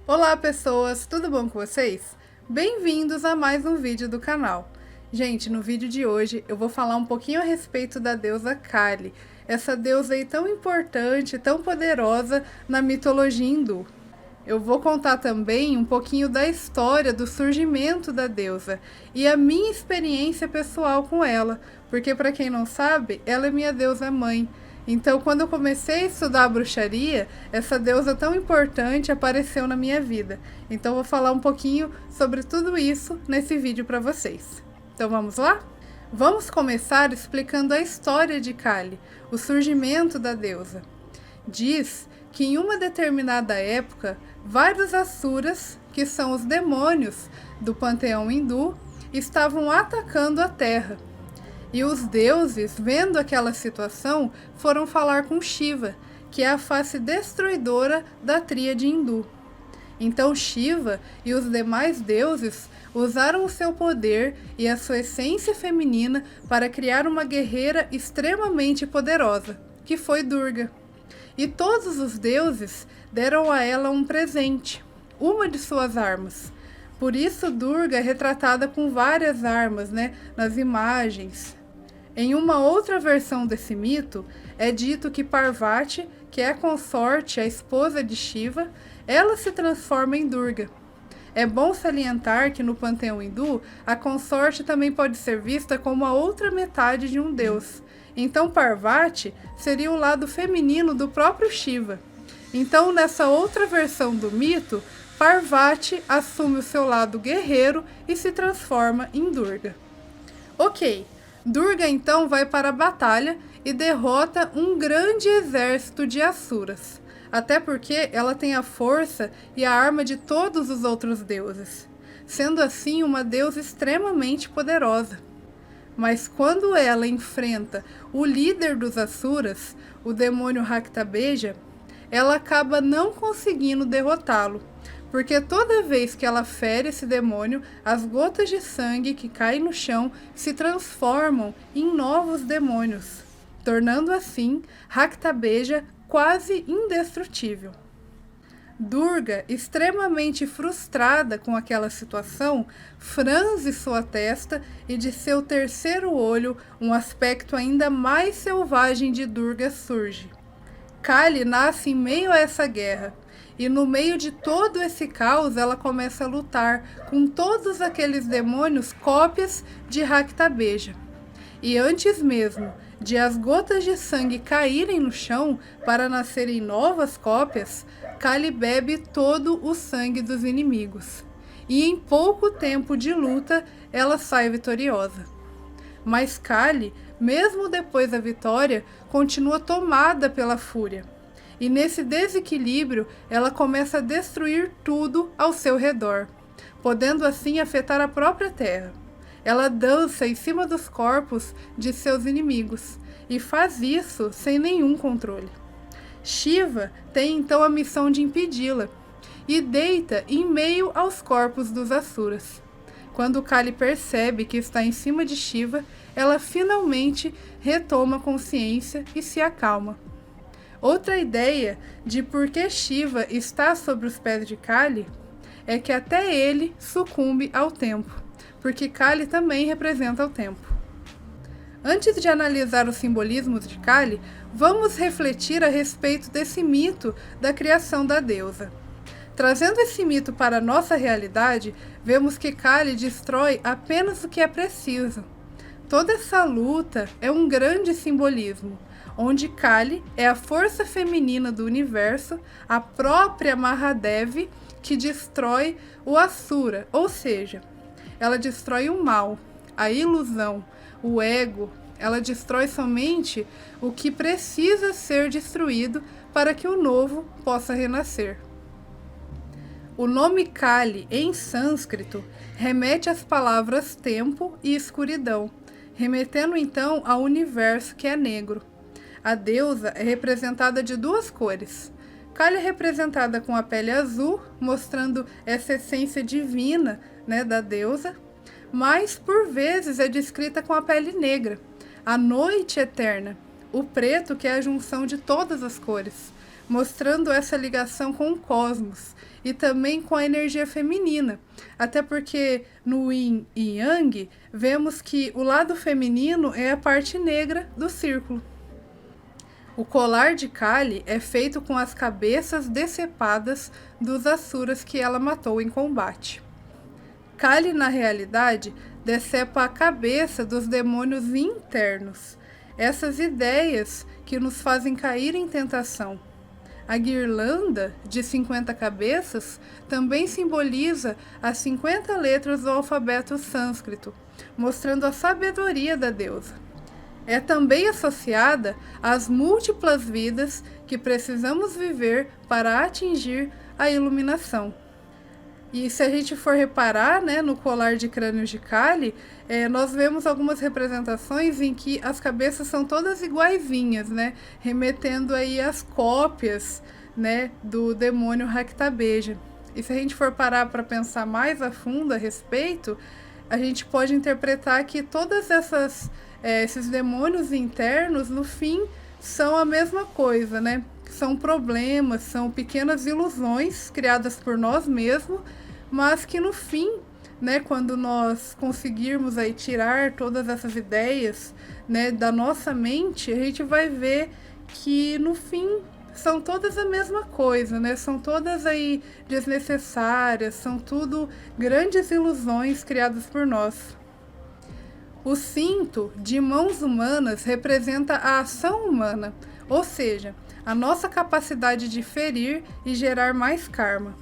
Olá pessoas, tudo bom com vocês? Bem-vindos a mais um vídeo do canal. Gente, no vídeo de hoje eu vou falar um pouquinho a respeito da deusa Kali, essa deusa aí tão importante, tão poderosa na mitologia hindu. Eu vou contar também um pouquinho da história do surgimento da deusa e a minha experiência pessoal com ela, porque para quem não sabe, ela é minha deusa mãe. Então, quando eu comecei a estudar a bruxaria, essa deusa tão importante apareceu na minha vida. Então, eu vou falar um pouquinho sobre tudo isso nesse vídeo para vocês. Então, vamos lá? Vamos começar explicando a história de Kali, o surgimento da deusa. Diz que em uma determinada época, vários asuras, que são os demônios do panteão hindu, estavam atacando a terra. E os deuses, vendo aquela situação, foram falar com Shiva, que é a face destruidora da tríade hindu. Então Shiva e os demais deuses usaram o seu poder e a sua essência feminina para criar uma guerreira extremamente poderosa, que foi Durga. E todos os deuses deram a ela um presente, uma de suas armas. Por isso Durga é retratada com várias armas, nas imagens. Em uma outra versão desse mito, é dito que Parvati, que é a consorte, a esposa de Shiva, ela se transforma em Durga. É bom salientar que no panteão hindu, a consorte também pode ser vista como a outra metade de um deus. Então Parvati seria o lado feminino do próprio Shiva. Então, nessa outra versão do mito, Parvati assume o seu lado guerreiro e se transforma em Durga. Ok, Durga então vai para a batalha e derrota um grande exército de asuras, até porque ela tem a força e a arma de todos os outros deuses, sendo assim uma deusa extremamente poderosa. Mas quando ela enfrenta o líder dos asuras, o demônio Raktabeja, ela acaba não conseguindo derrotá-lo, porque toda vez que ela fere esse demônio, as gotas de sangue que caem no chão se transformam em novos demônios, tornando assim Raktabeja quase indestrutível. Durga, extremamente frustrada com aquela situação, franze sua testa e de seu terceiro olho um aspecto ainda mais selvagem de Durga surge. Kali nasce em meio a essa guerra, e no meio de todo esse caos ela começa a lutar com todos aqueles demônios cópias de Raktabeja. E antes mesmo de as gotas de sangue caírem no chão para nascerem novas cópias, Kali bebe todo o sangue dos inimigos. E em pouco tempo de luta, ela sai vitoriosa. Mas Kali, mesmo depois da vitória, continua tomada pela fúria. E nesse desequilíbrio, ela começa a destruir tudo ao seu redor, podendo assim afetar a própria terra. Ela dança em cima dos corpos de seus inimigos e faz isso sem nenhum controle. Shiva tem então a missão de impedi-la e deita em meio aos corpos dos asuras. Quando Kali percebe que está em cima de Shiva, ela finalmente retoma a consciência e se acalma. Outra ideia de por que Shiva está sobre os pés de Kali é que até ele sucumbe ao tempo, porque Kali também representa o tempo. Antes de analisar os simbolismos de Kali, vamos refletir a respeito desse mito da criação da deusa. Trazendo esse mito para a nossa realidade, vemos que Kali destrói apenas o que é preciso. Toda essa luta é um grande simbolismo, onde Kali é a força feminina do universo, a própria Mahadevi, que destrói o Asura, ou seja, ela destrói o mal, a ilusão, o ego, ela destrói somente o que precisa ser destruído para que o novo possa renascer. O nome Kali, em sânscrito, remete às palavras tempo e escuridão, remetendo então ao universo que é negro. A deusa é representada de duas cores. Kali é representada com a pele azul, mostrando essa essência divina, da deusa, mas por vezes é descrita com a pele negra, a noite eterna, o preto que é a junção de todas as cores, mostrando essa ligação com o cosmos e também com a energia feminina. Até porque no Yin e Yang vemos que o lado feminino é a parte negra do círculo. O colar de Kali é feito com as cabeças decepadas dos Asuras que ela matou em combate. Kali, na realidade, decepa a cabeça dos demônios internos, essas ideias que nos fazem cair em tentação. A guirlanda de 50 cabeças também simboliza as 50 letras do alfabeto sânscrito, mostrando a sabedoria da deusa. É também associada às múltiplas vidas que precisamos viver para atingir a iluminação. E se a gente for reparar, né, no colar de crânios de Kali, nós vemos algumas representações em que as cabeças são todas iguaizinhas, né, remetendo aí às cópias, né, do demônio Raktabeja. E se a gente for parar para pensar mais a fundo a respeito, a gente pode interpretar que todas esses demônios internos, no fim, são a mesma coisa, né? São problemas, são pequenas ilusões criadas por nós mesmos, mas que no fim, né, quando nós conseguirmos aí tirar todas essas ideias, né, da nossa mente, a gente vai ver que no fim são todas a mesma coisa, né? São todas aí desnecessárias, são tudo grandes ilusões criadas por nós. O cinto de mãos humanas representa a ação humana, ou seja, a nossa capacidade de ferir e gerar mais karma.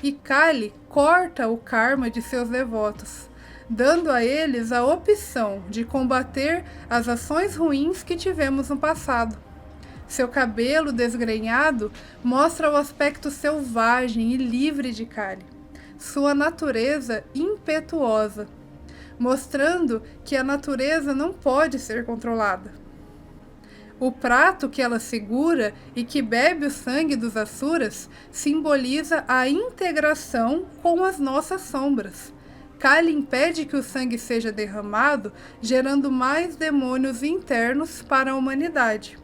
E Kali corta o karma de seus devotos, dando a eles a opção de combater as ações ruins que tivemos no passado. Seu cabelo desgrenhado mostra o aspecto selvagem e livre de Kali, sua natureza impetuosa, mostrando que a natureza não pode ser controlada. O prato que ela segura e que bebe o sangue dos Asuras simboliza a integração com as nossas sombras. Kali impede que o sangue seja derramado, gerando mais demônios internos para a humanidade.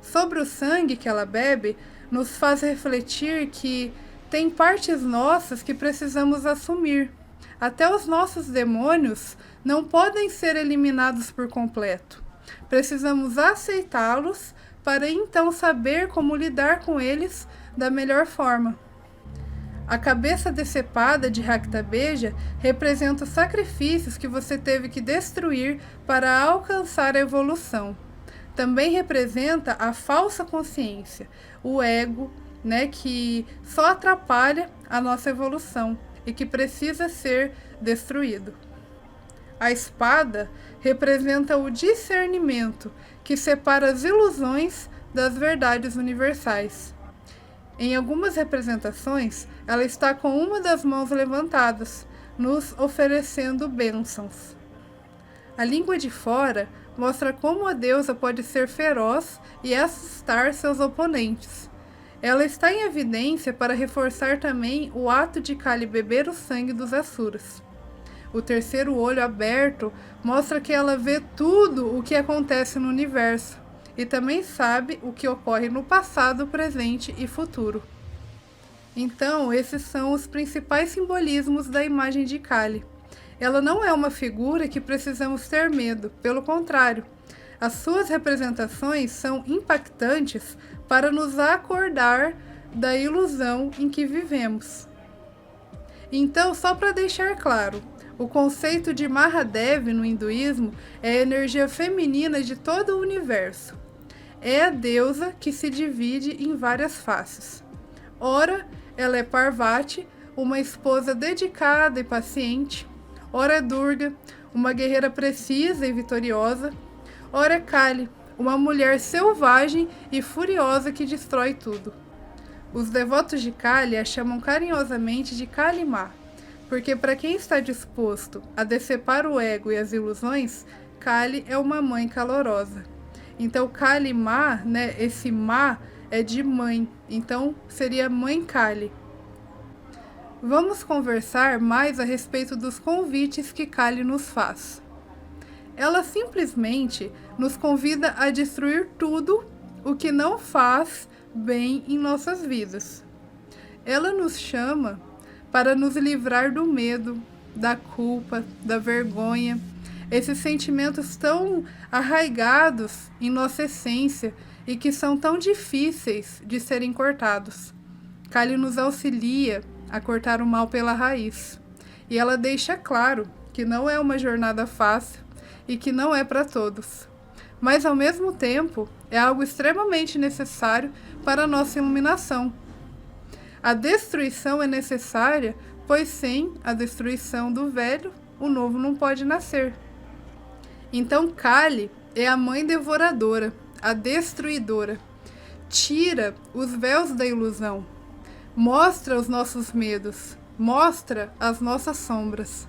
Sobre o sangue que ela bebe, nos faz refletir que tem partes nossas que precisamos assumir. Até os nossos demônios não podem ser eliminados por completo. Precisamos aceitá-los para então saber como lidar com eles da melhor forma. A cabeça decepada de Raktabeja representa os sacrifícios que você teve que destruir para alcançar a evolução. Também representa a falsa consciência, o ego, né, que só atrapalha a nossa evolução e que precisa ser destruído. A espada representa o discernimento, que separa as ilusões das verdades universais. Em algumas representações, ela está com uma das mãos levantadas, nos oferecendo bênçãos. A língua de fora mostra como a deusa pode ser feroz e assustar seus oponentes. Ela está em evidência para reforçar também o ato de Kali beber o sangue dos Asuras. O terceiro olho aberto mostra que ela vê tudo o que acontece no universo e também sabe o que ocorre no passado, presente e futuro. Então, esses são os principais simbolismos da imagem de Kali. Ela não é uma figura que precisamos ter medo, pelo contrário. As suas representações são impactantes para nos acordar da ilusão em que vivemos. Então, só para deixar claro, o conceito de Mahadev no hinduísmo é a energia feminina de todo o universo. É a deusa que se divide em várias faces. Ora, ela é Parvati, uma esposa dedicada e paciente. Ora é Durga, uma guerreira precisa e vitoriosa. Ora é Kali, uma mulher selvagem e furiosa que destrói tudo. Os devotos de Kali a chamam carinhosamente de Kali Ma, porque para quem está disposto a decepar o ego e as ilusões, Kali é uma mãe calorosa. Então Kali Ma, né, esse Ma é de mãe, então seria Mãe Kali. Vamos conversar mais a respeito dos convites que Kali nos faz. Ela simplesmente nos convida a destruir tudo o que não faz bem em nossas vidas. Ela nos chama para nos livrar do medo, da culpa, da vergonha, esses sentimentos tão arraigados em nossa essência e que são tão difíceis de serem cortados. Kali nos auxilia a cortar o mal pela raiz. E ela deixa claro que não é uma jornada fácil e que não é para todos. Mas, ao mesmo tempo, é algo extremamente necessário para a nossa iluminação. A destruição é necessária, pois sem a destruição do velho, o novo não pode nascer. Então, Kali é a mãe devoradora, a destruidora. Tira os véus da ilusão. Mostra os nossos medos, mostra as nossas sombras.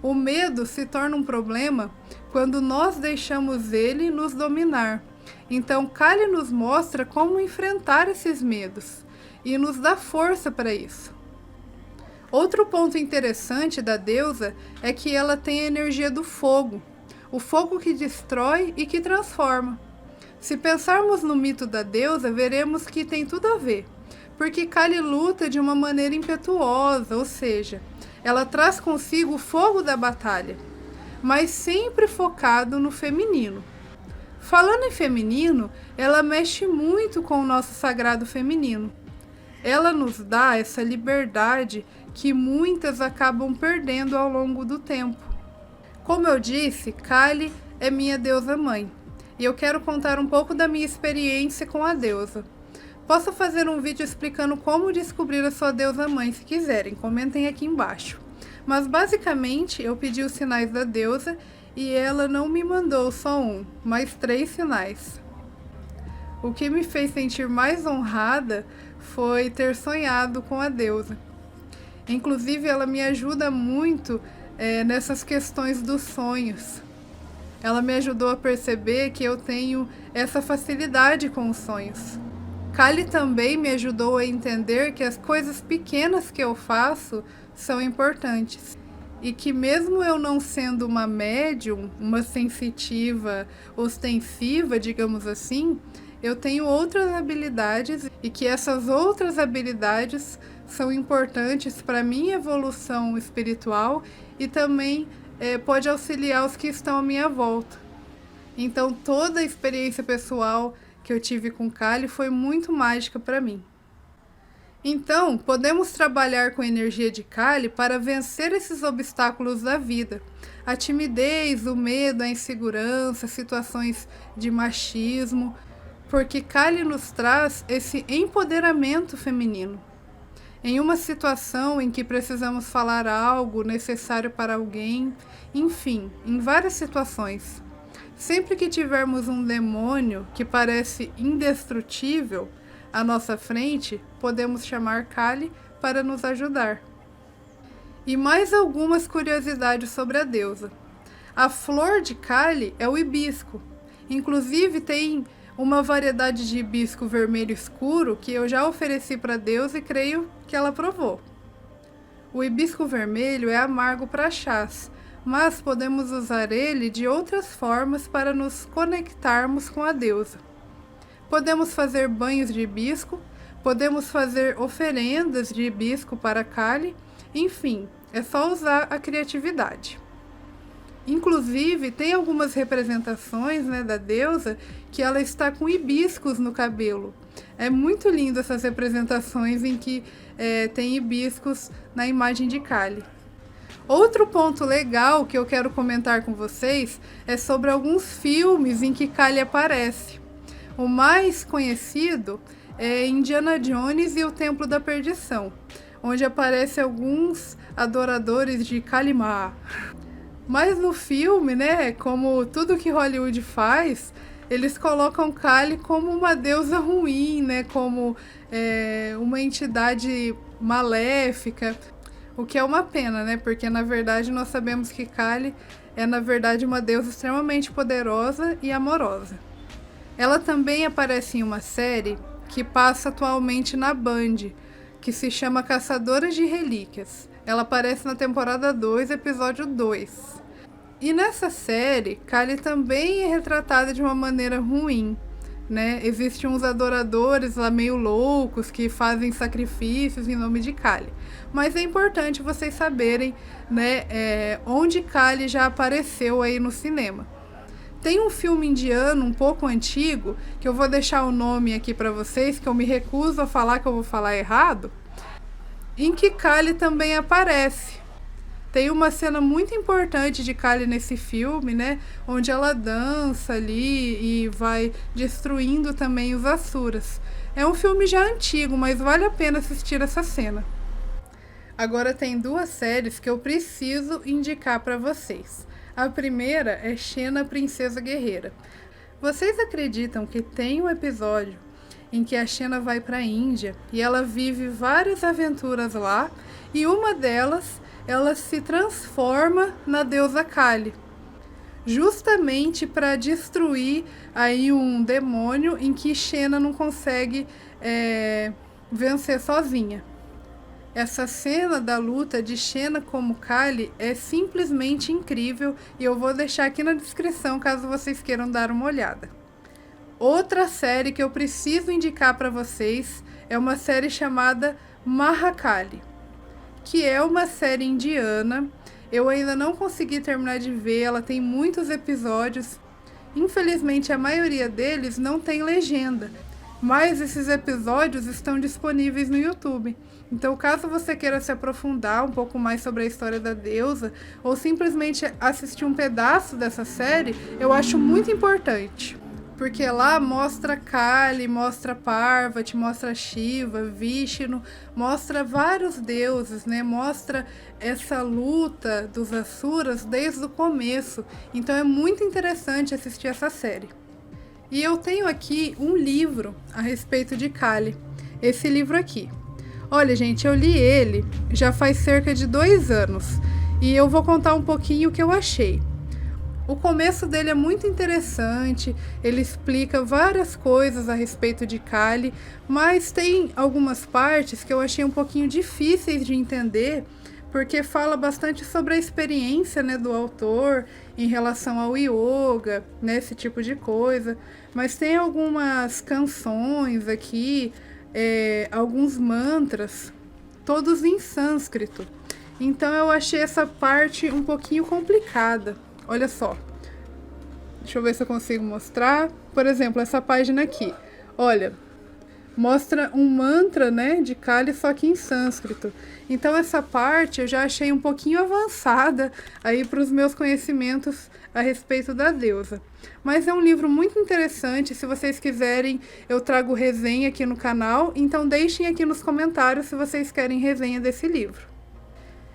O medo se torna um problema quando nós deixamos ele nos dominar. Então, Kali nos mostra como enfrentar esses medos e nos dá força para isso. Outro ponto interessante da deusa é que ela tem a energia do fogo, o fogo que destrói e que transforma. Se pensarmos no mito da deusa, veremos que tem tudo a ver. Porque Kali luta de uma maneira impetuosa, ou seja, ela traz consigo o fogo da batalha, mas sempre focado no feminino. Falando em feminino, ela mexe muito com o nosso sagrado feminino. Ela nos dá essa liberdade que muitas acabam perdendo ao longo do tempo. Como eu disse, Kali é minha deusa mãe, e eu quero contar um pouco da minha experiência com a deusa. Posso fazer um vídeo explicando como descobrir a sua deusa mãe, se quiserem, comentem aqui embaixo. Mas basicamente eu pedi os sinais da deusa e ela não me mandou só um, mas 3 sinais. O que me fez sentir mais honrada foi ter sonhado com a deusa. Inclusive ela me ajuda muito nessas questões dos sonhos. Ela me ajudou a perceber que eu tenho essa facilidade com os sonhos. Kali também me ajudou a entender que as coisas pequenas que eu faço são importantes. E que mesmo eu não sendo uma médium, uma sensitiva ostensiva, digamos assim, eu tenho outras habilidades e que essas outras habilidades são importantes para a minha evolução espiritual e também pode auxiliar os que estão à minha volta. Então toda a experiência pessoal que eu tive com Kali foi muito mágica para mim. Então, podemos trabalhar com a energia de Kali para vencer esses obstáculos da vida. A timidez, o medo, a insegurança, situações de machismo, porque Kali nos traz esse empoderamento feminino. Em uma situação em que precisamos falar algo necessário para alguém, enfim, em várias situações. Sempre que tivermos um demônio que parece indestrutível à nossa frente, podemos chamar Kali para nos ajudar. E mais algumas curiosidades sobre a deusa. A flor de Kali é o hibisco. Inclusive tem uma variedade de hibisco vermelho escuro que eu já ofereci para a deusa e creio que ela provou. O hibisco vermelho é amargo para chás, mas podemos usar ele de outras formas para nos conectarmos com a deusa. Podemos fazer banhos de hibisco, podemos fazer oferendas de hibisco para Kali, enfim, é só usar a criatividade. Inclusive, tem algumas representações da deusa que ela está com hibiscos no cabelo. É muito lindo essas representações em que tem hibiscos na imagem de Kali. Outro ponto legal que eu quero comentar com vocês é sobre alguns filmes em que Kali aparece. O mais conhecido é Indiana Jones e o Templo da Perdição, onde aparecem alguns adoradores de Kali Ma. Mas no filme, como tudo que Hollywood faz, eles colocam Kali como uma deusa ruim, como uma entidade maléfica. O que é uma pena, porque na verdade nós sabemos que Kali é na verdade uma deusa extremamente poderosa e amorosa. Ela também aparece em uma série que passa atualmente na Band, que se chama Caçadoras de Relíquias. Ela aparece na temporada 2, episódio 2. E nessa série, Kali também é retratada de uma maneira ruim. né? Existem uns adoradores lá meio loucos que fazem sacrifícios em nome de Kali. Mas é importante vocês saberem, né, onde Kali já apareceu aí no cinema. Tem um filme indiano um pouco antigo, que eu vou deixar o nome aqui para vocês, que eu me recuso a falar, que eu vou falar errado, em que Kali também aparece. Tem uma cena muito importante de Kali nesse filme, né? Onde ela dança ali e vai destruindo também os Asuras. É um filme já antigo, mas vale a pena assistir essa cena. Agora tem duas séries que eu preciso indicar para vocês. A primeira é Xena, Princesa Guerreira. Vocês acreditam que tem um episódio em que a Xena vai para a Índia e ela vive várias aventuras lá, e uma delas ela se transforma na deusa Kali, justamente para destruir aí um demônio em que Xena não consegue vencer sozinha. Essa cena da luta de Xena como Kali é simplesmente incrível e eu vou deixar aqui na descrição caso vocês queiram dar uma olhada. Outra série que eu preciso indicar para vocês é uma série chamada Mahakali, que é uma série indiana. Eu ainda não consegui terminar de ver, ela tem muitos episódios. Infelizmente, a maioria deles não tem legenda, mas esses episódios estão disponíveis no YouTube. Então, caso você queira se aprofundar um pouco mais sobre a história da deusa, ou simplesmente assistir um pedaço dessa série, eu acho muito importante. Porque lá mostra Kali, mostra Parvati, mostra Shiva, Vishnu, mostra vários deuses, né? Mostra essa luta dos Asuras desde o começo. Então é muito interessante assistir essa série. E eu tenho aqui um livro a respeito de Kali. Esse livro aqui. Olha, gente, eu li ele já faz cerca de 2 anos. E eu vou contar um pouquinho o que eu achei. O começo dele é muito interessante, ele explica várias coisas a respeito de Kali, mas tem algumas partes que eu achei um pouquinho difíceis de entender, porque fala bastante sobre a experiência, né, do autor em relação ao yoga, né, esse tipo de coisa. Mas tem algumas canções aqui, alguns mantras, todos em sânscrito. Então eu achei essa parte um pouquinho complicada. Olha só, deixa eu ver se eu consigo mostrar. Por exemplo, essa página aqui, olha, mostra um mantra, né, de Kali, só que em sânscrito. Então essa parte eu já achei um pouquinho avançada aí para os meus conhecimentos a respeito da deusa. Mas é um livro muito interessante, se vocês quiserem eu trago resenha aqui no canal, então deixem aqui nos comentários se vocês querem resenha desse livro.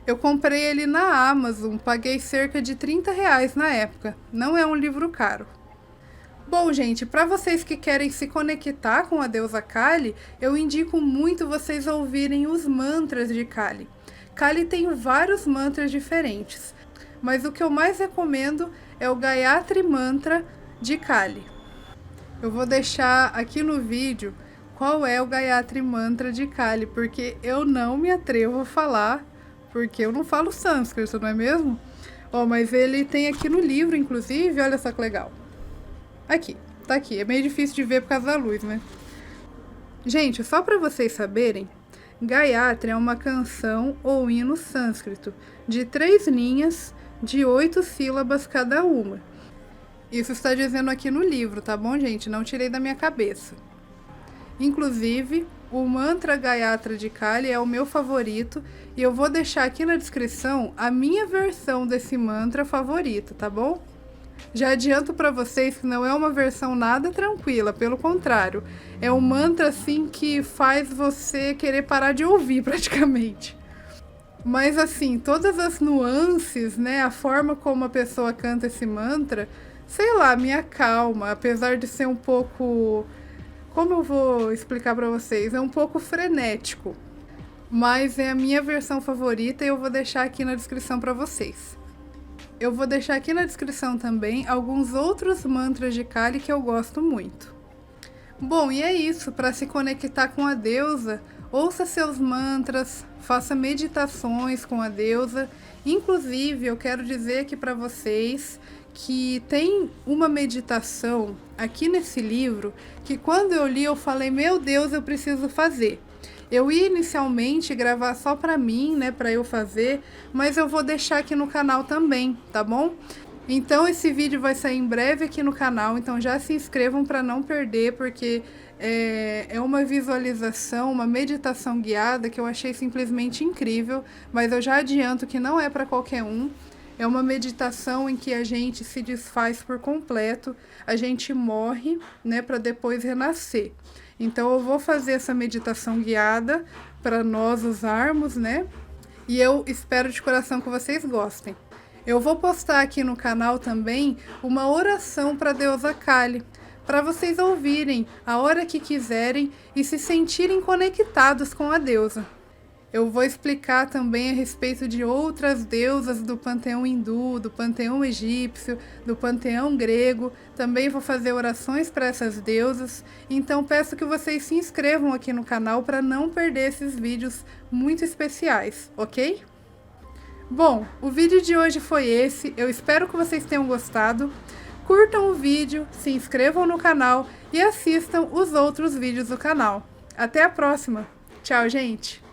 Eu comprei ele na Amazon, paguei cerca de R$30 na época. Não é um livro caro. Bom, gente, para vocês que querem se conectar com a deusa Kali, eu indico muito vocês ouvirem os mantras de Kali. Kali tem vários mantras diferentes, mas o que eu mais recomendo é o Gayatri Mantra de Kali. Eu vou deixar aqui no vídeo qual é o Gayatri Mantra de Kali, porque eu não me atrevo a falar, porque eu não falo sânscrito, não é mesmo? Ó, mas ele tem aqui no livro, inclusive, olha só que legal. Aqui, tá aqui. É meio difícil de ver por causa da luz, né? Gente, só para vocês saberem, Gayatri é uma canção ou hino sânscrito de 3 linhas de 8 sílabas cada uma. Isso está dizendo aqui no livro, tá bom, gente? Não tirei da minha cabeça. Inclusive, o mantra Gayatri de Kali é o meu favorito e eu vou deixar aqui na descrição a minha versão desse mantra favorito, tá bom? Já adianto para vocês que não é uma versão nada tranquila, pelo contrário, é um mantra assim que faz você querer parar de ouvir praticamente. Mas assim, todas as nuances, né, a forma como a pessoa canta esse mantra, sei lá, me acalma, apesar de ser um pouco... Como eu vou explicar para vocês? É um pouco frenético, mas é a minha versão favorita e eu vou deixar aqui na descrição para vocês. Eu vou deixar aqui na descrição também alguns outros mantras de Kali que eu gosto muito. Bom, e é isso. Para se conectar com a deusa, ouça seus mantras, faça meditações com a deusa. Inclusive, eu quero dizer aqui para vocês que tem uma meditação aqui nesse livro que quando eu li eu falei, meu Deus, eu preciso fazer. Eu ia inicialmente gravar só para mim, né, para eu fazer, mas eu vou deixar aqui no canal também, tá bom? Então esse vídeo vai sair em breve aqui no canal, então já se inscrevam para não perder, porque é uma visualização, uma meditação guiada que eu achei simplesmente incrível, mas eu já adianto que não é para qualquer um. É uma meditação em que a gente se desfaz por completo, a gente morre, né, para depois renascer. Então eu vou fazer essa meditação guiada para nós usarmos, né? E eu espero de coração que vocês gostem. Eu vou postar aqui no canal também uma oração para a deusa Kali, para vocês ouvirem a hora que quiserem e se sentirem conectados com a deusa. Eu vou explicar também a respeito de outras deusas do panteão hindu, do panteão egípcio, do panteão grego. Também vou fazer orações para essas deusas. Então peço que vocês se inscrevam aqui no canal para não perder esses vídeos muito especiais, ok? Bom, o vídeo de hoje foi esse. Eu espero que vocês tenham gostado. Curtam o vídeo, se inscrevam no canal e assistam os outros vídeos do canal. Até a próxima. Tchau, gente!